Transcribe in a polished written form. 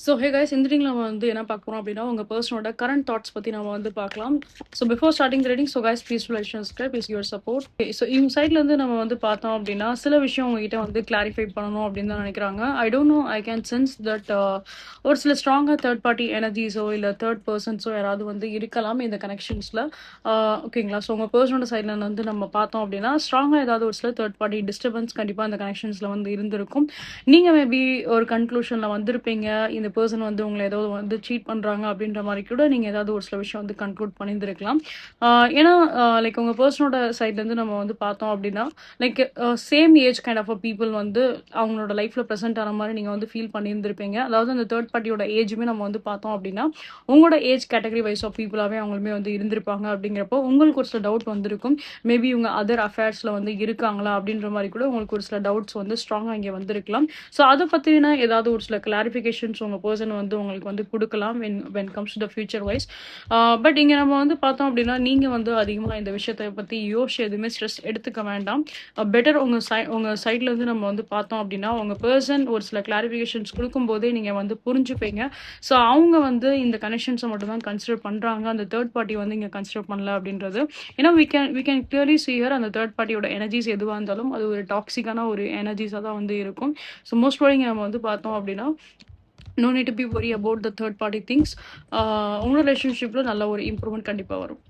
So hey guys இந்த ரீடிங்ல நம்ம வந்து என்ன பார்க்க போறோம் அப்படின்னா உங்க பர்சனோட கரண்ட் தாட்ஸ் பத்தி நம்ம வந்து பார்க்கலாம். So before starting reading so guys please like subscribe please your support. So இவங்க சைட்ல இருந்து நம்ம வந்து பார்த்தோம் அப்படின்னா சில விஷயம் உங்ககிட்ட வந்து கிளாரிஃபை பண்ணணும் அப்படின்னு தான் நினைக்கிறாங்க. I don't know, I can sense that ஒரு சில ஸ்ட்ராங்கா தேர்ட் பார்ட்டி எனர்ஜிஸோ இல்லை தேர்ட் பர்சன்ஸோ யாராவது வந்து இருக்கலாம் இந்த கனெக்ஷன்ஸ்ல. ஓகேங்களா? ஸோ உங்க பர்சனோட சைட்ல வந்து நம்ம பார்த்தோம் அப்படின்னா ஸ்ட்ராங்கா ஏதாவது ஒரு சில தேர்ட் பார்ட்டி டிஸ்டர்பன்ஸ் கண்டிப்பா இந்த கனெக்ஷன்ஸ்ல வந்து இருந்திருக்கும். நீங்க மேபி ஒரு கன்க்ளூஷன்ல வந்திருப்பீங்க. இந்த பர்சன் வந்து உங்களை ஏதோ வந்து சீட் பண்றாங்க அப்படின்ற மாதிரி கூட நீங்க ஏதாவது ஒரு சில விஷயம் வந்து கன்க்ளூட் பண்ணியிருந்திருக்கலாம். ஏன்னா லைக் உங்க பர்சனோட சைட்ல இருந்து நம்ம வந்து பார்த்தோம் அப்படின்னா like same age kind of people வந்து அவங்களோட லைஃப்ல ப்ரெசென்ட் ஆன மாதிரி நீங்க வந்து ஃபீல் பண்ணியிருந்திருப்பீங்க. அதாவது அந்த தேர்ட் பார்ட்டியோட ஏஜுமே நம்ம வந்து பார்த்தோம் அப்படின்னா உங்களோட ஏஜ் கேட்டகரி வைஸ் ஆஃப் பீப்புளாவே அவங்களுமே வந்து இருந்திருப்பாங்க. அப்படிங்கிறப்போ உங்களுக்கு ஒரு சில டவுட் வந்திருக்கும். மேபி இவங்க அதர் அஃபேர்ஸ்ல வந்து இருக்காங்களா அப்படின்ற மாதிரி கூட உங்களுக்கு ஒரு சில டவுட்ஸ் வந்து ஸ்ட்ராங்கா இங்க வந்திருக்கலாம். ஸோ அதை பற்றின ஏதாவது ஒரு சில கிளாரிஃபிகேஷன்ஸ் உங்கள் பர்சன் வந்து உங்களுக்கு வந்து கொடுக்கலாம் when comes to the future wise. But இங்கே நம்ம வந்து பார்த்தோம் அப்படின்னா நீங்கள் வந்து அதிகமாக இந்த விஷயத்தை பற்றி யோசிச்சு எதுவுமே ஸ்ட்ரெஸ் எடுத்துக்க வேண்டாம். பெட்டர் உங்கள் சைட்ல இருந்து நம்ம வந்து பார்த்தோம் அப்படின்னா உங்கள் பர்சன் ஒரு சில கிளாரிஃபிகேஷன்ஸ் கொடுக்கும்போதே நீங்கள் வந்து புரிஞ்சுப்பீங்க. ஸோ அவங்க வந்து இந்த கனெக்ஷன்ஸை மட்டும் தான் கன்சிடர் பண்ணுறாங்க, அந்த தேர்ட் பார்ட்டி வந்து இங்கே கன்சிடர் பண்ணல அப்படின்றது. ஏன்னா we can clearly see here அந்த தேர்ட் பார்ட்டியோட எனர்ஜிஸ் எதுவாக இருந்தாலும் அது ஒரு டாக்ஸிக்கான ஒரு எனர்ஜிஸாக தான் வந்து இருக்கும். ஸோ மோஸ்ட் ப்ராபப்லி நம்ம வந்து பார்த்தோம் அப்படின்னா no need to be worry about the third party things. உங்களோட ரிலேஷன்ஷிப்பில் நல்ல ஒரு இம்ப்ரூவ்மெண்ட் கண்டிப்பாக வரும்.